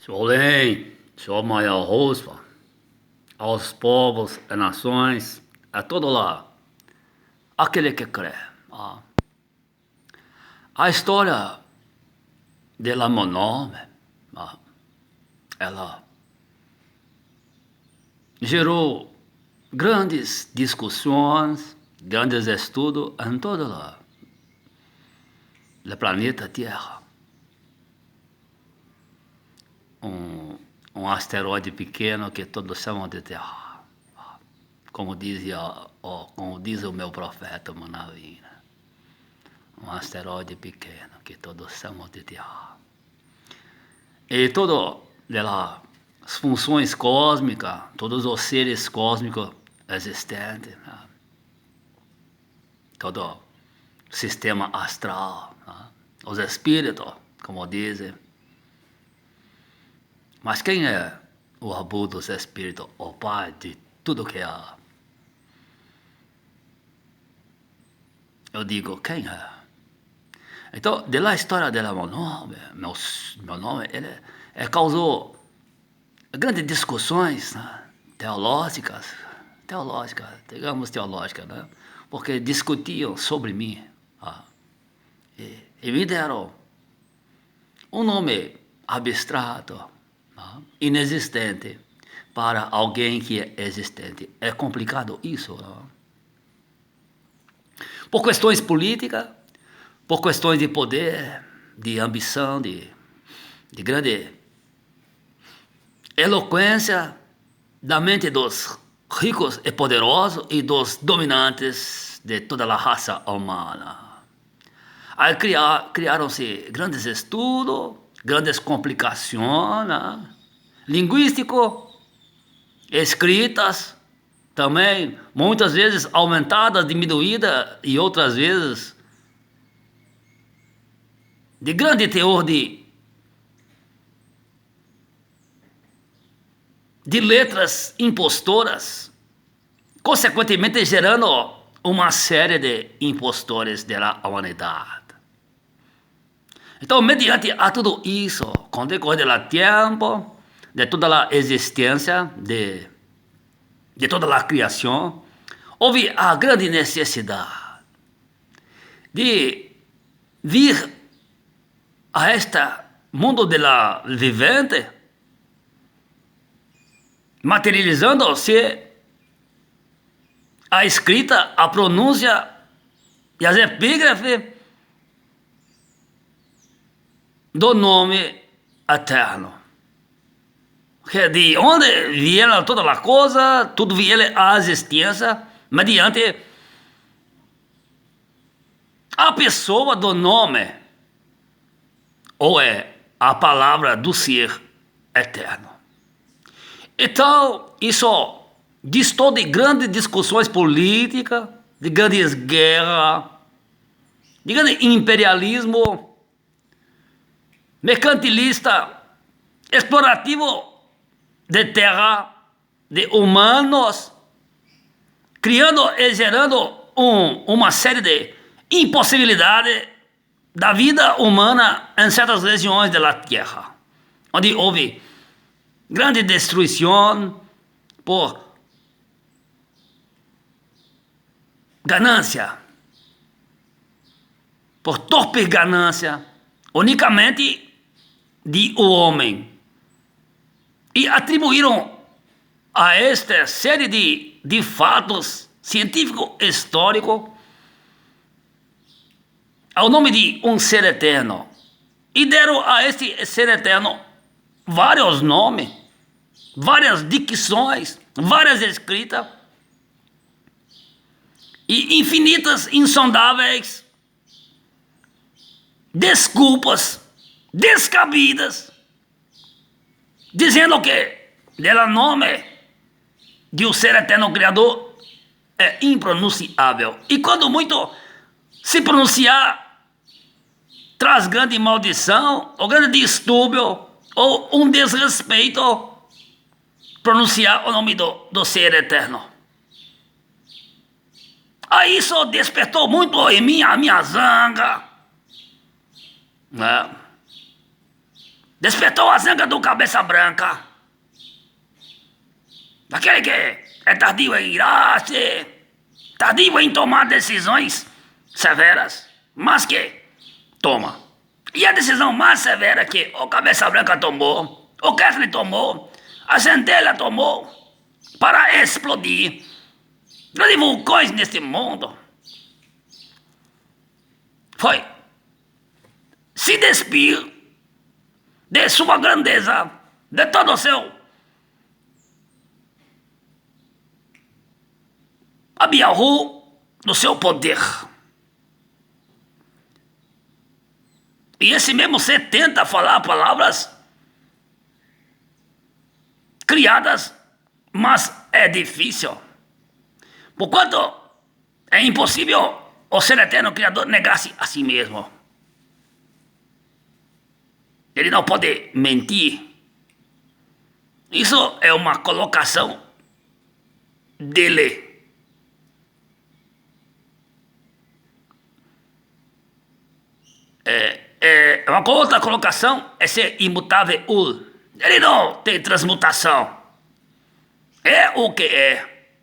Solém, sou maior rosto aos povos e nações, a todo lado, aquele que crê. A história de meu nome, ela gerou grandes discussões, grandes estudos em todo o planeta Terra. Um asteroide pequeno que todos chamam de Terra, como diz o meu profeta Manavina. Um asteroide pequeno que todos chamam de Terra. E todas as funções cósmicas, todos os seres cósmicos existentes, todo o sistema astral, os espíritos, como dizem. Mas quem é o Abu dos espíritos, o pai de tudo que há? Eu digo, quem é? Então, da história do meu nome, ele causou grandes discussões, teológicas, né? Porque discutiam sobre mim. E me deram um nome abstrato, inexistente, para alguém que é existente. É complicado isso, não? Por questões políticas, por questões de poder, de ambição, de grande eloquência da mente dos ricos e poderosos e dos dominantes de toda a raça humana. Aí criaram-se grandes estudos, grandes complicações, linguísticos, escritas, também muitas vezes aumentadas, diminuídas e outras vezes de grande teor de letras impostoras, consequentemente gerando uma série de impostores da humanidade. Então, mediante a tudo isso, com o decorrer do tempo, de toda a existência, de toda a criação, houve a grande necessidade de vir a este mundo de la vivente, materializando-se a escrita, a pronúncia e as epígrafes do nome eterno. Que de onde vieram toda a coisa, tudo veio à existência mediante a pessoa do nome, ou é a palavra do ser eterno. Então, isso distou de grandes discussões políticas, de grandes guerras, de grande imperialismo mercantilista, explorativo de terra, de humanos, criando e gerando uma série de impossibilidades da vida humana em certas regiões da Terra, onde houve grande destruição por ganância, por torpe ganância, unicamente de o homem. E atribuíram a esta série de fatos científico-históricos ao nome de um ser eterno. E deram a este ser eterno vários nomes, várias dicções, várias escritas e infinitas, insondáveis desculpas descabidas, dizendo que o nome de um ser eterno criador é impronunciável. E quando muito se pronunciar, traz grande maldição, ou grande distúrbio, ou um desrespeito, pronunciar o nome do ser eterno. Aí isso despertou muito em mim a minha zanga, né? despertou a zanga do cabeça branca, daquele que é tardio em irar-se, tardio em tomar decisões severas, mas que toma. E a decisão mais severa que o cabeça branca tomou, o Kessler tomou, a centelha tomou para explodir grandes vulcões neste mundo, foi se despir de sua grandeza, de todo o seu Abiahu, do seu poder. E esse mesmo ser tenta falar palavras criadas, mas é difícil. Porquanto é impossível o ser eterno Criador negar-se a si mesmo. Ele não pode mentir. Isso é uma colocação dele. Uma outra colocação é ser imutável. Ele não tem transmutação. É o que é.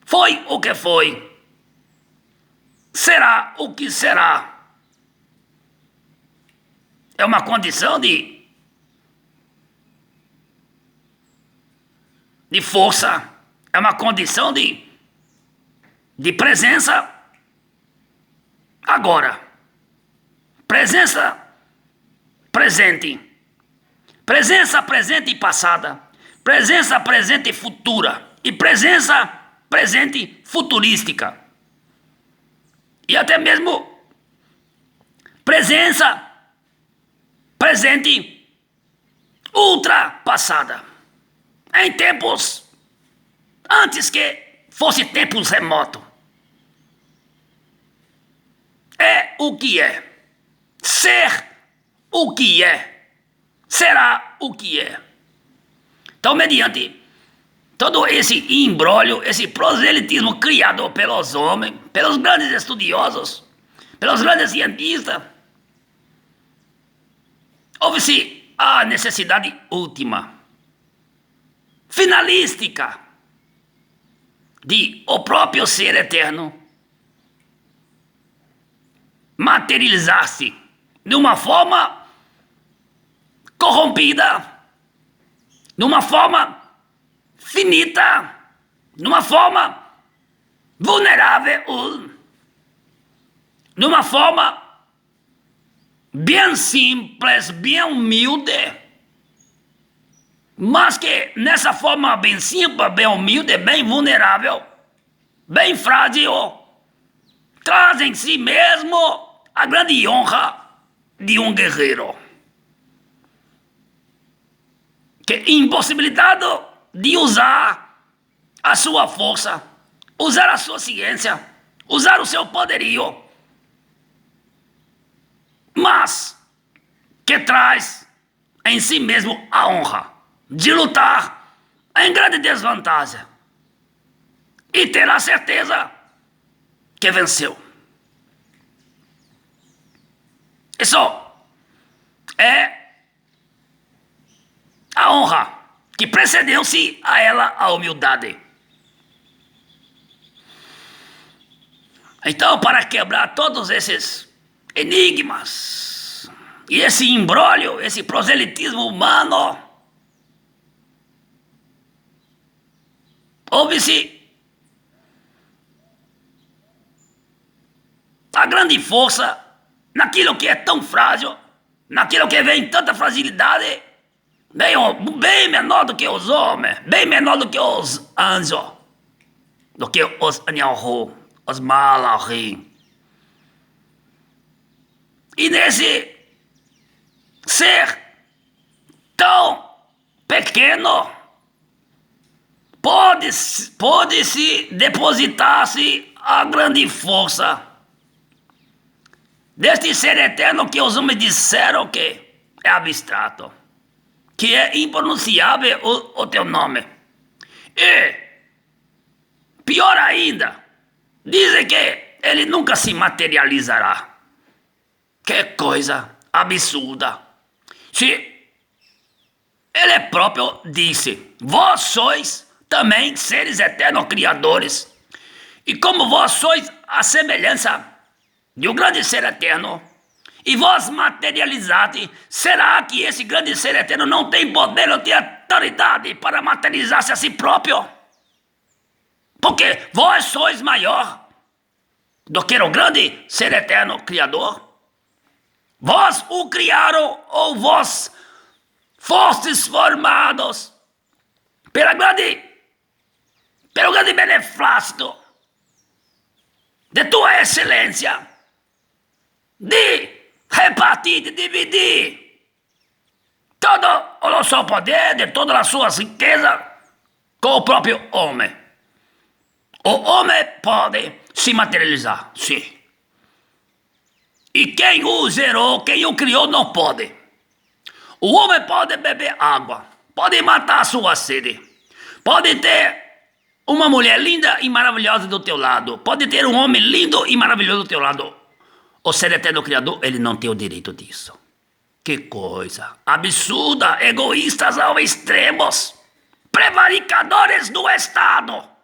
Foi o que foi. Será o que será. É uma condição de força. É uma condição de presença agora. Presença presente. Presença presente e passada. Presença presente e futura. E presença presente futurística. E até mesmo presença presente ultrapassada. Em tempos antes que fosse tempos remotos. É o que é. Ser o que é. Será o que é. Então, mediante todo esse imbróglio, esse proselitismo criado pelos homens, pelos grandes estudiosos, pelos grandes cientistas, houve-se a necessidade última, finalística, de o próprio ser eterno materializar-se de uma forma corrompida, de uma forma finita, de uma forma vulnerável, de uma forma bem simples, bem humilde, mas que nessa forma bem simples, bem humilde, bem vulnerável, bem frágil, traz em si mesmo a grande honra de um guerreiro, que impossibilitado de usar a sua força, usar a sua ciência, usar o seu poderio, mas que traz em si mesmo a honra de lutar em grande desvantagem e ter a certeza que venceu. Isso é a honra que precedeu-se a ela a humildade. Então, para quebrar todos esses enigmas e esse imbróglio, esse proselitismo humano, houve-se a grande força naquilo que é tão frágil, naquilo que vem tanta fragilidade, bem menor do que os homens, bem menor do que os anjos, do que os anjos, os malachim. E nesse ser tão pequeno, pode-se depositar-se a grande força deste ser eterno que os homens disseram que é abstrato, que é impronunciável o teu nome. E, pior ainda, dizem que ele nunca se materializará. Que coisa absurda. Se ele próprio disse: vós sois também seres eternos criadores. E como vós sois a semelhança de um grande ser eterno, e vós materializate, será que esse grande ser eterno não tem poder ou tem autoridade para materializar-se a si próprio? Porque vós sois maior do que o grande ser eterno criador. Vós o criaram ou vós fostes formados pelo grande benefício de tua excelência de repartir, de dividir todo o seu poder, de todas as suas riquezas com o próprio homem. O homem pode se materializar, sim. E quem o gerou, quem o criou, não pode. O homem pode beber água, pode matar a sua sede, pode ter uma mulher linda e maravilhosa do teu lado, pode ter um homem lindo e maravilhoso do teu lado. O ser eterno criador, ele não tem o direito disso. Que coisa absurda, egoístas ao extremos, prevaricadores do Estado.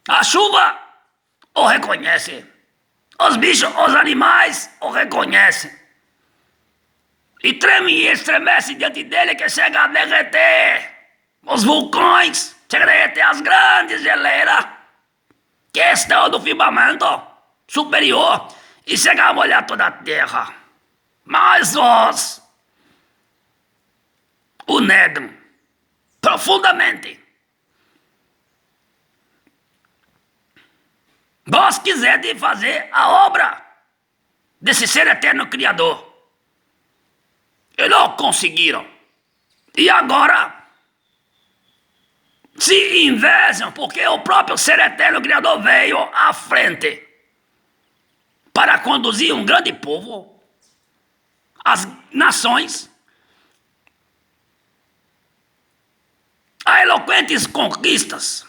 A chuva o reconhece. Os bichos, os animais o reconhecem. E treme e estremece diante dele que chega a derreter. Os vulcões, chega a derreter as grandes geleiras que estão no firmamento superior e chega a molhar toda a terra. Mas vós o negam profundamente. Vós quiserem fazer a obra desse ser eterno criador. E não conseguiram. E agora se invejam porque o próprio ser eterno criador veio à frente para conduzir um grande povo, as nações, a eloquentes conquistas,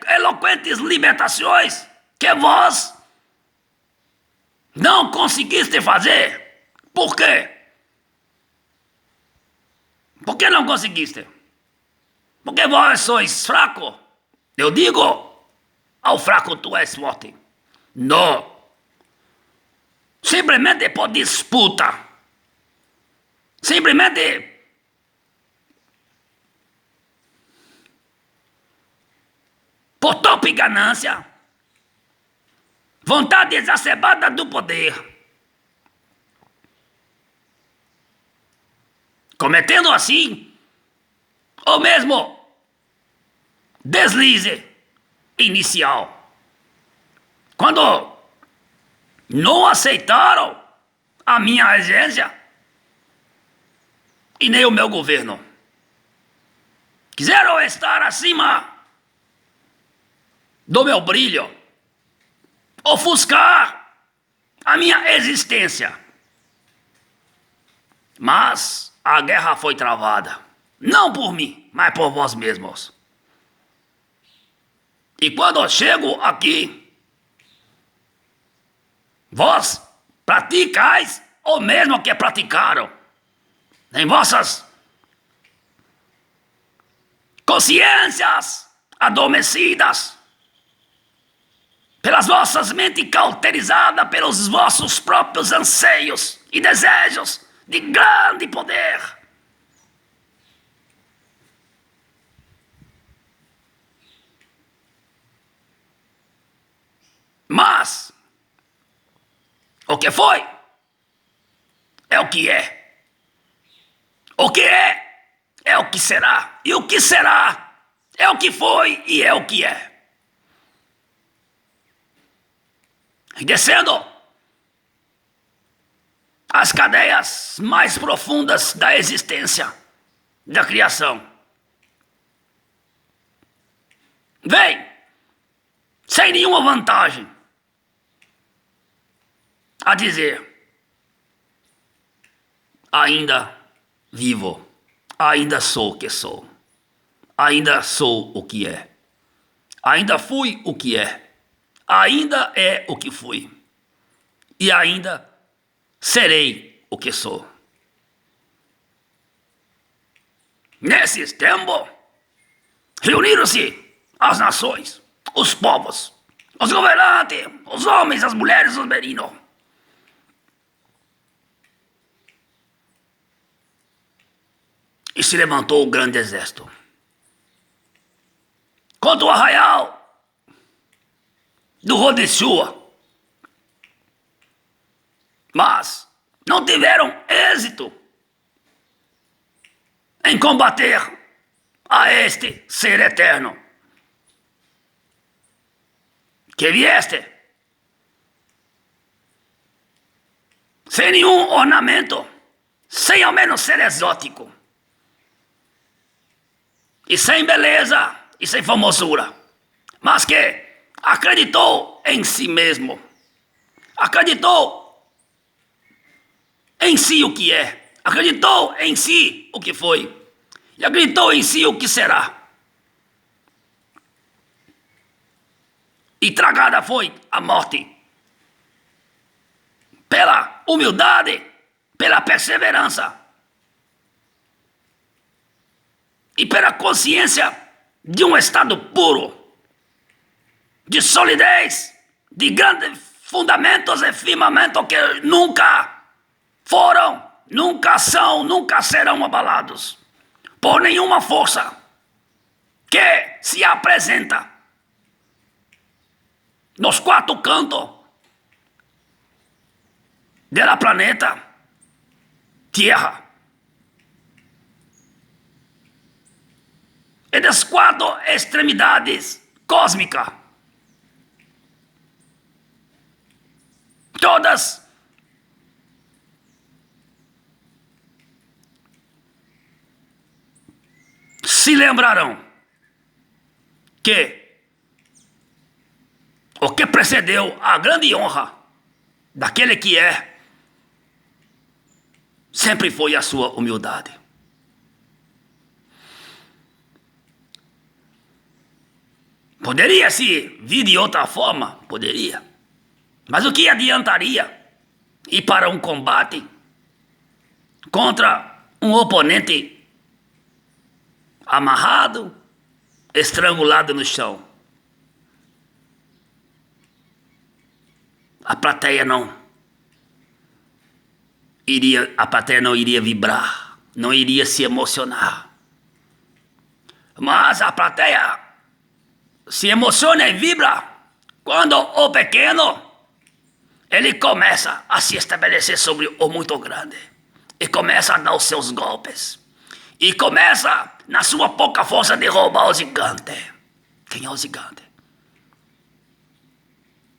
eloquentes libertações que vós não conseguiste fazer. Por quê? Por que não conseguiste? Porque vós sois fraco. Eu digo ao fraco, tu és forte. Não. Simplesmente por disputa. Simplesmente por top ganância, vontade exacerbada do poder, cometendo assim o mesmo deslize inicial, quando não aceitaram a minha regência e nem o meu governo. Quiseram estar acima do meu brilho, ofuscar a minha existência. Mas a guerra foi travada, não por mim, mas por vós mesmos. E quando eu chego aqui, vós praticais o mesmo que praticaram em vossas consciências adormecidas, pelas vossas mentes cauterizadas, pelos vossos próprios anseios e desejos de grande poder. Mas o que foi é o que é. O que é o que será. E o que será é o que foi e é o que é. E descendo as cadeias mais profundas da existência, da criação, vem sem nenhuma vantagem a dizer: ainda vivo, ainda sou o que sou, ainda sou o que é, ainda fui o que é, ainda é o que fui, e ainda serei o que sou. Nesses tempos, reuniram-se as nações, os povos, os governantes, os homens, as mulheres, os meninos. E se levantou o grande exército contra o arraial do Rodechua. Mas não tiveram êxito em combater a este ser eterno que vieste sem nenhum ornamento, sem ao menos ser exótico, e sem beleza e sem formosura, mas que acreditou em si mesmo, acreditou em si o que é, acreditou em si o que foi, e acreditou em si o que será. E tragada foi a morte pela humildade, pela perseverança e pela consciência de um estado puro, de solidez, de grandes fundamentos e firmamentos que nunca foram, nunca são, nunca serão abalados por nenhuma força que se apresenta nos quatro cantos do planeta Terra e das quatro extremidades cósmicas, todas se lembrarão que o que precedeu a grande honra daquele que é, sempre foi a sua humildade. Poderia se vir de outra forma? Poderia. Mas o que adiantaria ir para um combate contra um oponente amarrado, estrangulado no chão? A plateia não iria vibrar, não iria se emocionar. Mas a plateia se emociona e vibra quando o pequeno ele começa a se estabelecer sobre o muito grande e começa a dar os seus golpes e começa, na sua pouca força, a derrubar o gigante. Quem é o gigante?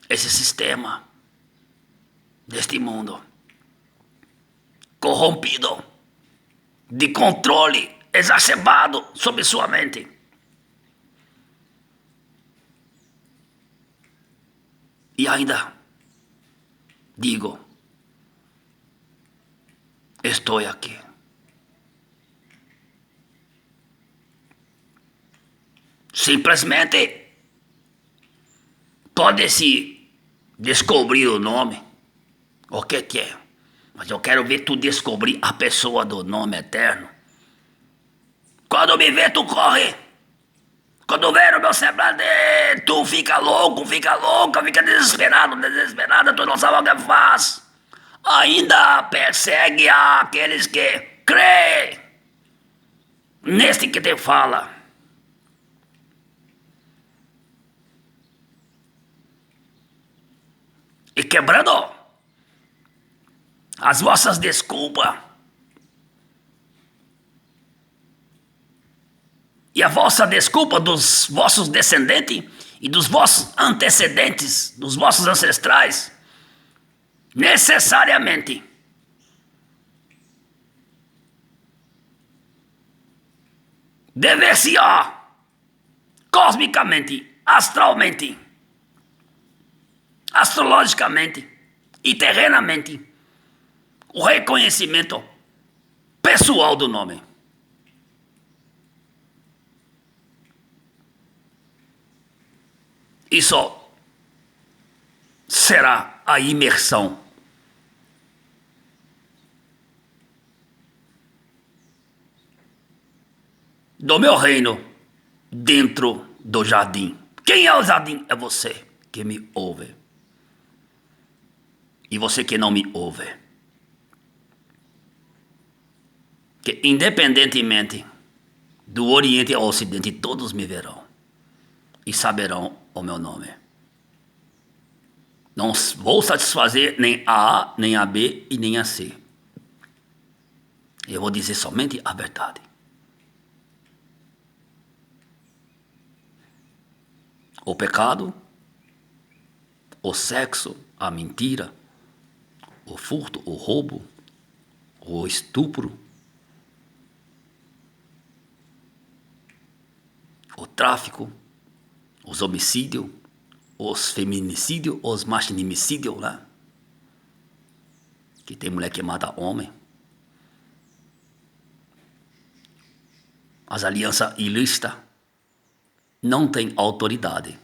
Esse sistema deste mundo corrompido, de controle exacerbado sobre sua mente. E ainda digo, estou aqui. Simplesmente pode-se descobrir o nome, o que é, mas eu quero ver tu descobrir a pessoa do nome eterno. Quando me vê, tu corre. Quando vê o meu semblante, tu fica louco, fica desesperada, tu não sabe o que faz. Ainda persegue aqueles que creem neste que te fala. E quebrando as vossas desculpas e a vossa desculpa dos vossos descendentes e dos vossos antecedentes, dos vossos ancestrais, necessariamente deve-se-á cosmicamente, astralmente, astrologicamente e terrenamente o reconhecimento pessoal do nome. E só será a imersão do meu reino dentro do jardim. Quem é o jardim? É você que me ouve. E você que não me ouve. Que independentemente do Oriente ao Ocidente, todos me verão e saberão o meu nome. Não vou satisfazer nem a A, nem a B e nem a C. Eu vou dizer somente a verdade. O pecado, o sexo, a mentira, o furto, o roubo, o estupro, o tráfico, os homicídios, os feminicídios, os machinimicídios, né? Que tem mulher que mata homem. As alianças ilícitas não têm autoridade